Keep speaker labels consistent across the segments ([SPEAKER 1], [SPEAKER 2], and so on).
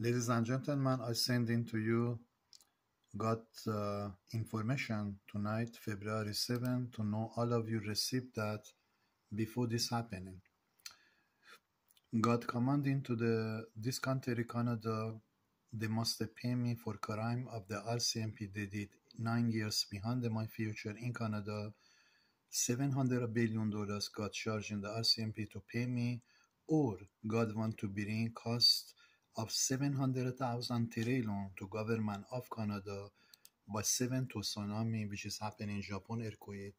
[SPEAKER 1] Ladies and gentlemen, I send in to you got information tonight, February 7, to know all of you received that before this happening. Got command into this country, Canada, they must pay me for crime of the RCMP they did 9 years behind my future in Canada. $700 billion got charged in the RCMP to pay me, or God want to bring cost of 700,000 trillion to government of Canada by 7TUSNAMI, which is happening in Japan earthquake,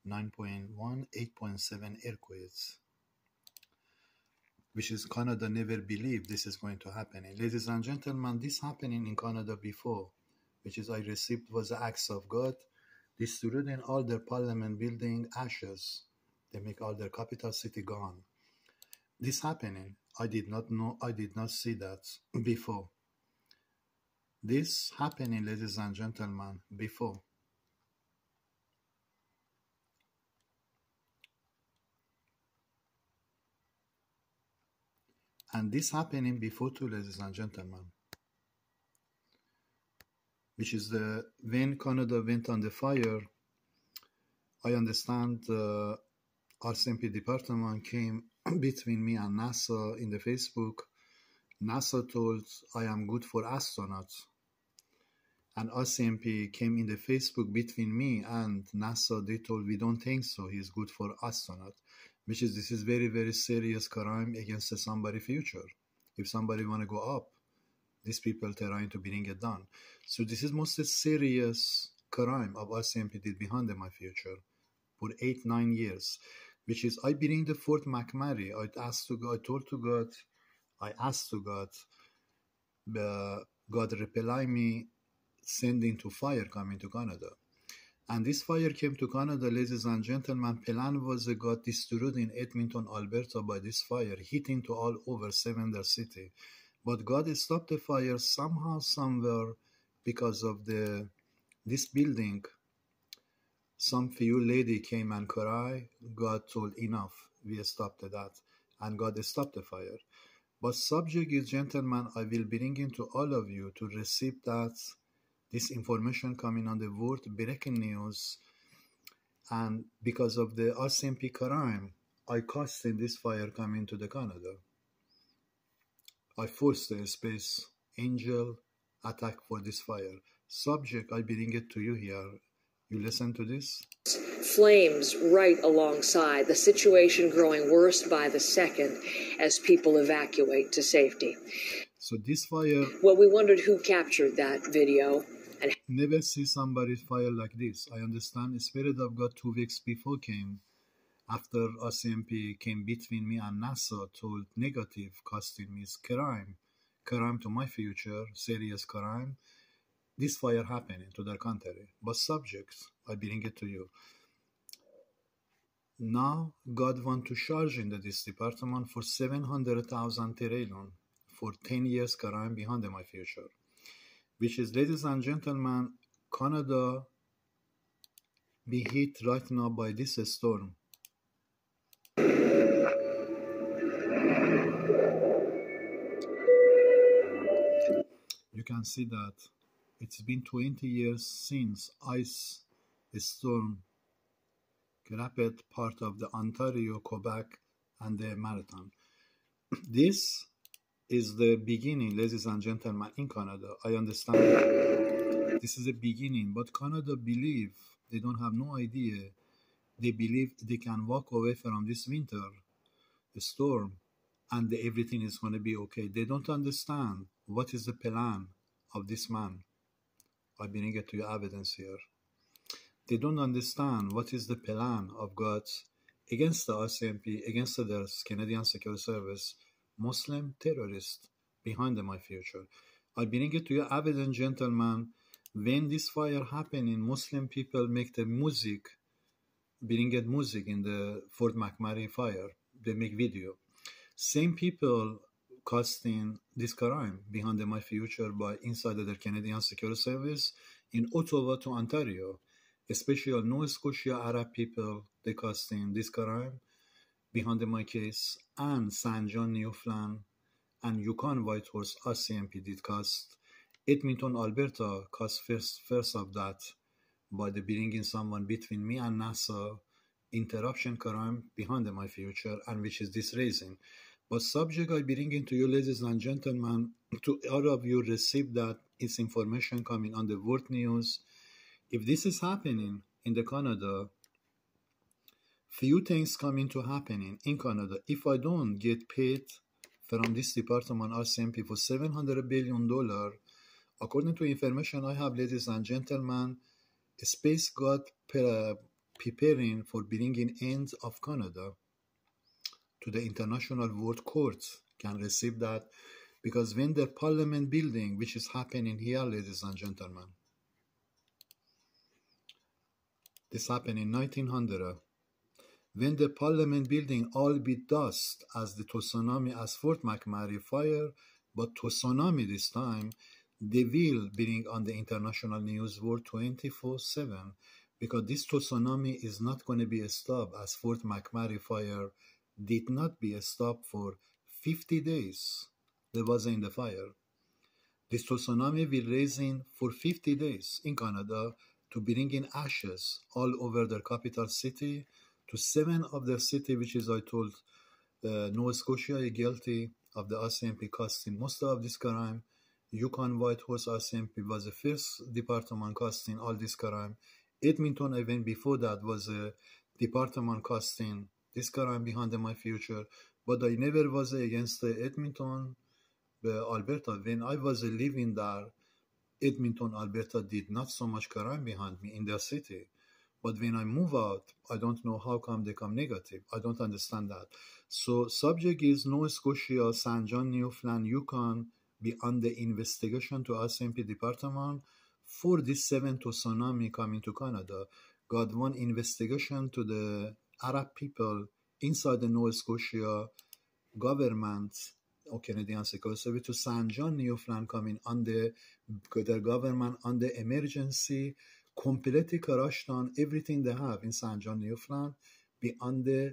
[SPEAKER 1] 9.1, 8.7 earthquakes, which is Canada never believed this is going to happen. Ladies and gentlemen, this happening in Canada before, which is I received was the acts of God, destroying all their parliament building ashes. They make all their capital city gone. This happening, I did not know, I did not see that before. This happening, ladies and gentlemen, before. And this happening before too, ladies and gentlemen. Which is when Canada went on the fire, I understand the RCMP department came between me and NASA in the Facebook. NASA told I am good for astronauts. And RCMP came in the Facebook between me and NASA. They told we don't think so. He's good for astronaut, which is this is very, very serious crime against somebody's future. If somebody want to go up, these people trying to bring it down. So this is most serious crime of RCMP did behind my future for 8-9 years, which is I bring the Fort McMurray. I asked to God, I told to God, I asked to God, God reply me, sending to fire coming to Canada. And this fire came to Canada, ladies and gentlemen. Plan was got destroyed in Edmonton, Alberta by this fire, hitting to all over 7 city. But God stopped the fire somehow, somewhere, because of this building. Some few lady came and cried. God told enough. We stopped that. And God stopped the fire. But subject is, gentlemen, I will bring into all of you to receive that this information coming on the word breaking news. And because of the RCMP crime, I caused in this fire coming to the Canada. I forced the space angel attack for this fire. Subject, I bring it to you here. You listen to this.
[SPEAKER 2] Flames right alongside, the situation growing worse by the second as people evacuate to safety.
[SPEAKER 1] So this fire...
[SPEAKER 2] Well, we wondered who captured that video. And
[SPEAKER 1] never see somebody fire like this. I understand the Spirit of God 2 weeks before came, after RCMP came between me and NASA, told negative, costing me crime to my future, serious crime. This fire happening to their country. But subjects, I bring it to you. Now, God want to charge in this department for 700,000 trillion for 10 years crime behind my future. Which is, ladies and gentlemen, Canada be hit right now by this storm. You can see that it's been 20 years since ice storm grabbed part of the Ontario, Quebec, and the Maritime. This is the beginning, ladies and gentlemen, in Canada. I understand this is a beginning, but Canada believe, they don't have no idea, they believe they can walk away from this winter, the storm, and everything is going to be okay. They don't understand what is the plan of this man. I bring it to your evidence here. They don't understand what is the plan of God against the RCMP, against the Canadian Security Service, Muslim terrorists behind my future. I bring it to your evidence, gentlemen. When this fire happening, Muslim people make the music, bring it music in the Fort McMurray fire. They make video. Same people casting this crime behind my future by inside of the Canadian Security Service in Ottawa to Ontario. Especially Nova Scotia Arab people, they casting this crime behind my case, and St. John, Newfoundland, and Yukon Whitehorse RCMP did cost Edmonton, Alberta cost first of that by the bringing someone between me and NASA, interruption crime behind my future, and which is this raising. But subject I bring into you, ladies and gentlemen, to all of you receive that it's information coming on the world news. If this is happening in the Canada, few things coming to happening in Canada. If I don't get paid from this department RCMP for $700 billion, according to information I have, ladies and gentlemen, SPACE got preparing for bringing ends of Canada to the International World Court, can receive that, because when the Parliament building, which is happening here, ladies and gentlemen, this happened in 1900, when the Parliament building all be dust as the tsunami, as Fort McMurray fire, but tsunami this time, they will bring on the international news world 24/7, because this tsunami is not going to be stopped, as Fort McMurray fire did not be stopped for 50 days. There was in the fire. This tsunami will raising for 50 days in Canada to bring in ashes all over their capital city, to 7 of their city, which is, I told, Nova Scotia is guilty of the RCMP costing most of this crime. Yukon Whitehorse RCMP was the first department costing all this crime. Edmonton, even before that, was a department costing this crime behind my future. But I never was against Edmonton, Alberta. When I was living there, Edmonton, Alberta did not so much crime behind me in their city. But when I move out, I don't know how come they come negative. I don't understand that. So subject is Nova Scotia, St. John, Newfoundland, Yukon be under investigation to RCMP department for this 7TUSNAMI coming to Canada. Got one investigation to the Arab people inside the Nova Scotia government or Canadian Security to St. John, Newfoundland coming under their government under emergency, completely crushed on everything they have in St. John, Newfoundland, be under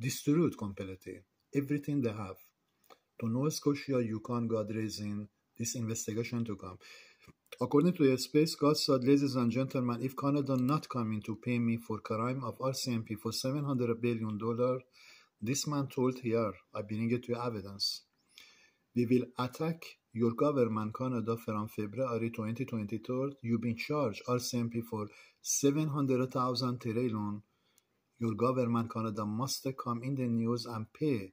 [SPEAKER 1] destroyed completely. Everything they have. To Nova Scotia, Yukon got raising this investigation to come. According to the SPACE, God said, ladies and gentlemen, if Canada not coming to pay me for crime of RCMP for $700 billion, this man told here, I bring it to evidence, we will attack your government, Canada, from February 2023. You've been charged RCMP for 700,000 trillion. Your government, Canada, must come in the news and pay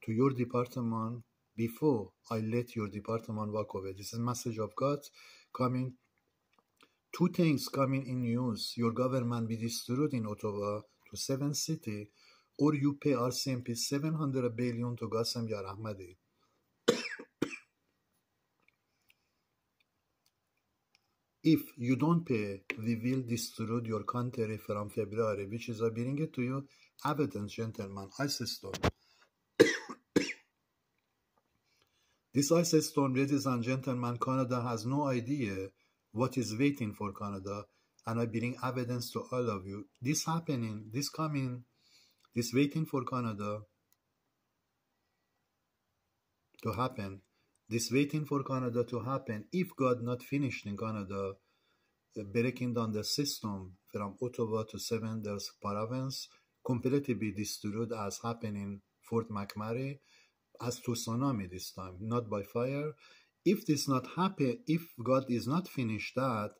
[SPEAKER 1] to your department before I let your department walk away. This is message of God coming. 2 things coming in news. Your government be destroyed in Ottawa to 7 cities, or you pay RCMP $700 billion to Qassem Yar Ahmadi. If you don't pay, we will destroy your country from February, which is I bring it to you evidence, gentlemen. ISIS storm. This ISIS storm, ladies and gentlemen, Canada has no idea what is waiting for Canada, and I bring evidence to all of you. This happening, this coming, this waiting for Canada to happen, this waiting for Canada to happen, if God not finished in Canada, breaking down the system from Ottawa to 7 there's province, completely be destroyed as happening Fort McMurray, as tsunami this time, not by fire. If this not happen, if God is not finished that,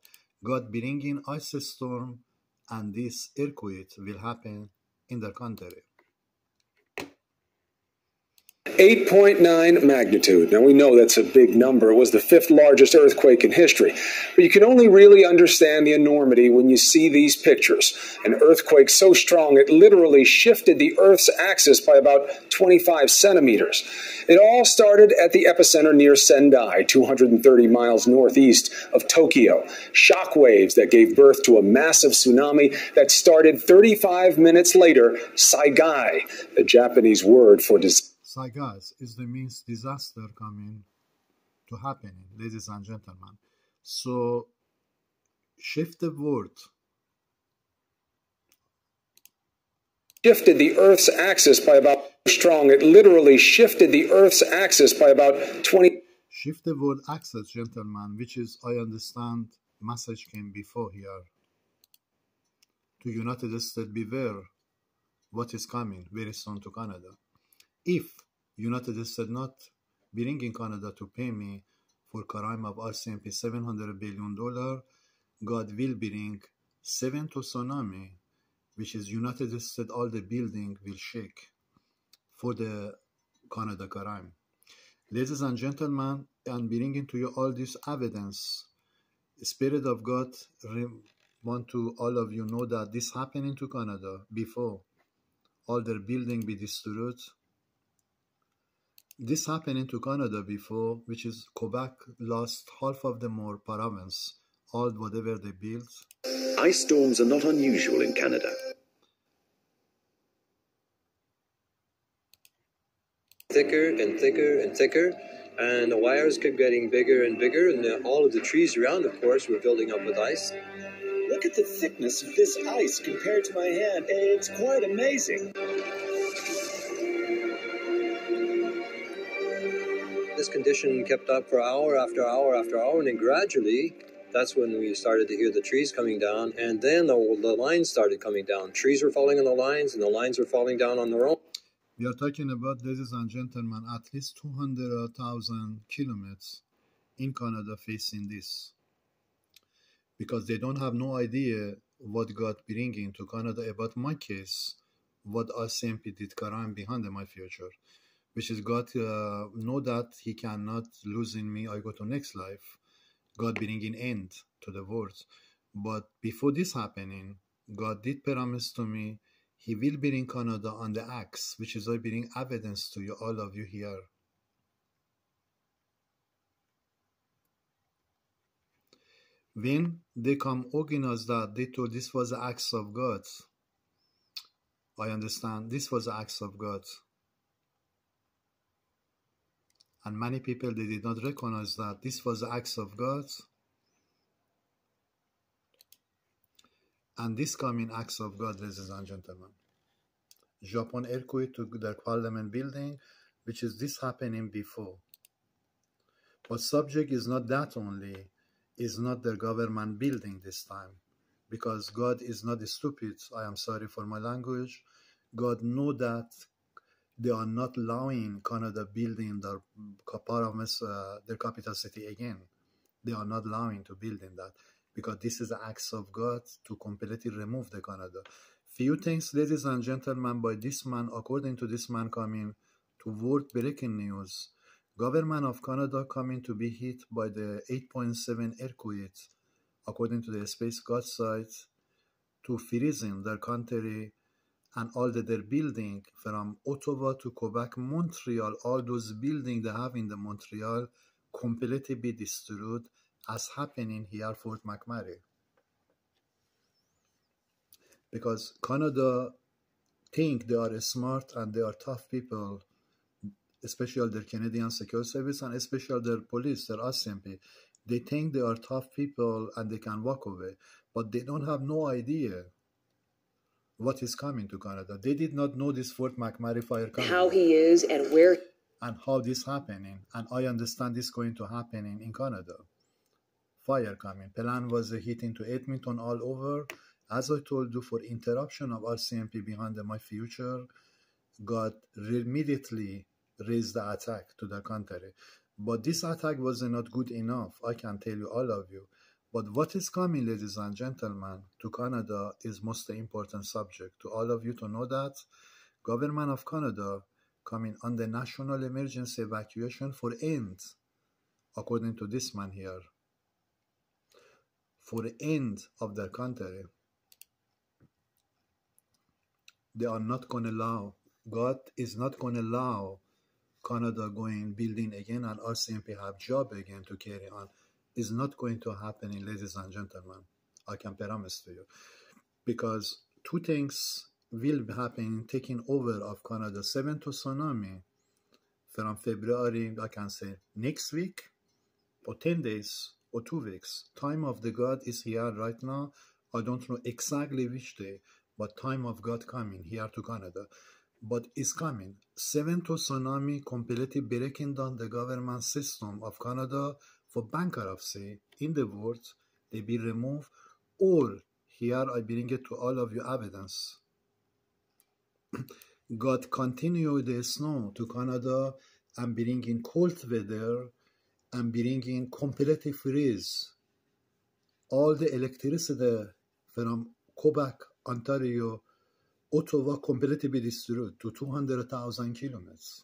[SPEAKER 1] God bringing ice storm and this earthquake will happen in the country.
[SPEAKER 3] 8.9 magnitude. Now, we know that's a big number. It was the 5th largest earthquake in history. But you can only really understand the enormity when you see these pictures. An earthquake so strong it literally shifted the Earth's axis by about 25 centimeters. It all started at the epicenter near Sendai, 230 miles northeast of Tokyo. Shock waves that gave birth to a massive tsunami that started 35 minutes later. Saigai, the Japanese word for disaster.
[SPEAKER 1] Saigas is the means disaster coming to happening, ladies and gentlemen. So shift the word.
[SPEAKER 3] shifted the Earth's axis by about strong. It literally shifted the Earth's axis by about 20.
[SPEAKER 1] Shift the word axis, gentlemen, which is, I understand, message came before here. To United States, beware what is coming very soon to Canada. If United States not bringing Canada to pay me for crime of RCMP $700 billion, God will bring 7TUSNAMI, which is United States, all the building will shake for the Canada crime. Ladies and gentlemen, I'm bringing to you all this evidence. The Spirit of God want to all of you know that this happening to Canada before all their building be destroyed. This happening to Canada before, which is Quebec lost half of the more province, all whatever they built.
[SPEAKER 4] Ice storms are not unusual in Canada.
[SPEAKER 5] Thicker and thicker and thicker, and the wires kept getting bigger and bigger, and all of the trees around, of course, were building up with ice.
[SPEAKER 6] Look at the thickness of this ice compared to my hand. It's quite amazing.
[SPEAKER 5] This condition kept up for hour after hour after hour, and then gradually, that's when we started to hear the trees coming down, and then the lines started coming down. Trees were falling on the lines, and the lines were falling down on their own.
[SPEAKER 1] We are talking about, ladies and gentlemen, at least 200,000 kilometers in Canada facing this. Because they don't have no idea what God bringing to Canada about my case, what RCMP did crime behind my future. Which is God know that he cannot lose in me, I go to next life. God bringing end to the world. But before this happening, God did promise to me, he will bring Canada on the axe, which is I bring evidence to you, all of you here. When they come organize that, they told this was the acts of God. I understand, this was the acts of God. And many people, they did not recognize that this was the acts of God. And this coming acts of God, ladies and gentlemen. Japan earthquake to their parliament building, which is this happening before. But subject is not that only, is not their government building this time. Because God is not stupid, I am sorry for my language. God know that they are not allowing Canada building their their capital city again. They are not allowing to build in that because this is the acts of God to completely remove the Canada. Few things, ladies and gentlemen, by this man, according to this man coming to world breaking news, government of Canada coming to be hit by the 8.7 earthquake, according to the Space God site, to freezing their country and all that they're building from Ottawa to Quebec, Montreal, all those buildings they have in the Montreal completely be destroyed as happening here Fort McMurray. Because Canada think they are smart and they are tough people, especially their Canadian Security Service and especially their police, their RCMP. They think they are tough people and they can walk away, but they don't have no idea what is coming to Canada. They did not know this Fort McMurray fire coming.
[SPEAKER 2] How he is and where.
[SPEAKER 1] And how this happening. And I understand this going to happen in Canada. Fire coming. Plan was hitting to Edmonton all over. As I told you, for interruption of RCMP behind my future, God immediately raised the attack to the country. But this attack was not good enough. I can tell you, all of you. But what is coming, ladies and gentlemen, to Canada is most important subject. To all of you to know that government of Canada coming on the national emergency evacuation for end, according to this man here, for the end of their country. They are not going to allow, God is not going to allow Canada going building again and RCMP have job again to carry on. Is not going to happen, ladies and gentlemen. I can promise to you. Because two things will happen taking over of Canada. 7TUSNAMI from February, I can say next week, or 10 days, or 2 weeks. Time of the God is here right now. I don't know exactly which day, but time of God coming here to Canada. But it's coming. 7TUSNAMI completely breaking down the government system of Canada for bankruptcy in the world. They be removed. Or here I bring it to all of you evidence. God continue the snow to Canada and bring in cold weather and bring in completely freeze. All the electricity from Quebec, Ontario, Ottawa completely be destroyed to 200,000 kilometers.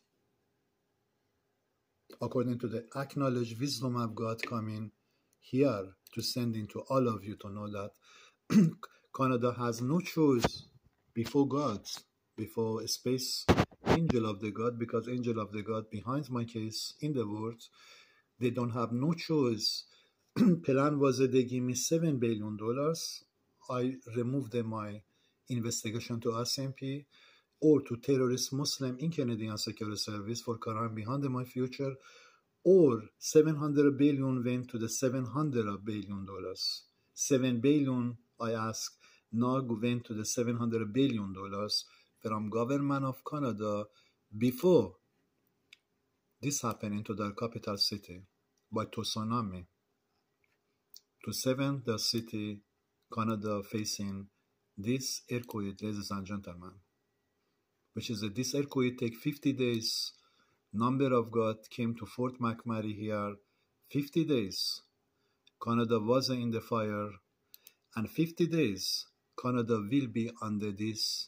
[SPEAKER 1] According to the acknowledged wisdom of God coming here to send into all of you to know that Canada has no choice before God, before a space angel of the God, because angel of the God behind my case in the world, they don't have no choice. Plan was that they give me $7 billion. I removed my investigation to SMP or to terrorist Muslim in Canadian Security Service for crime behind my future, or 700 billion went to the $700 billion. $7 billion, I ask, now went to the $700 billion from government of Canada before this happened into their capital city by tsunami. To save the city, Canada facing this earthquake, ladies and gentlemen, which is that this earthquake take 50 days. Number of God came to Fort McMurray here, 50 days. Canada was in the fire, and 50 days Canada will be under this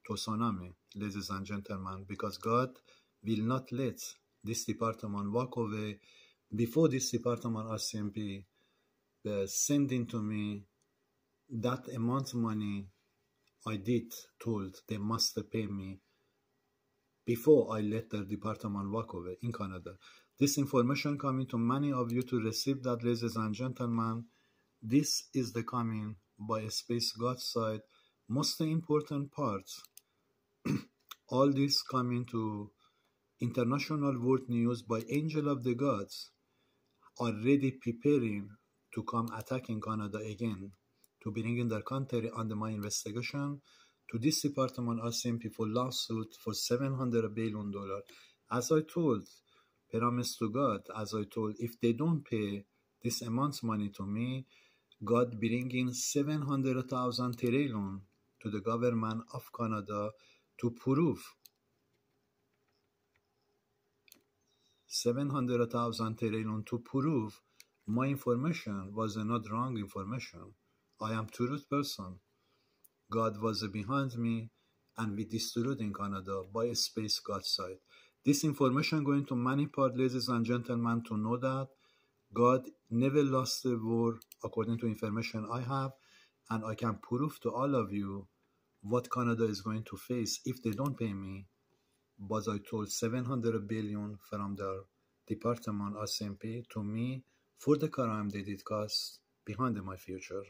[SPEAKER 1] tsunami, ladies and gentlemen, because God will not let this department walk away before this department RCMP sending to me that amount of money I did told they must pay me before I let the department walk away in Canada. This information coming to many of you to receive that, ladies and gentlemen. This is the coming by Space God's side. Most important part, all this coming to international world news by angel of the gods, already preparing to come attacking Canada again, to bring in their country under my investigation to this department RCMP for lawsuit for $700 billion. As I told, promise to God, as I told, if they don't pay this amount of money to me, God bring in 700,000 trillion to the government of Canada to prove 700,000 trillion to prove my information was not wrong information. I am truth person. God was behind me, and we destroyed in Canada by Space God's side. This information going to many parts, ladies and gentlemen, to know that God never lost a war according to information I have, and I can prove to all of you what Canada is going to face if they don't pay me. But I told 700 billion from their department RCMP to me for the crime they did cause behind my future.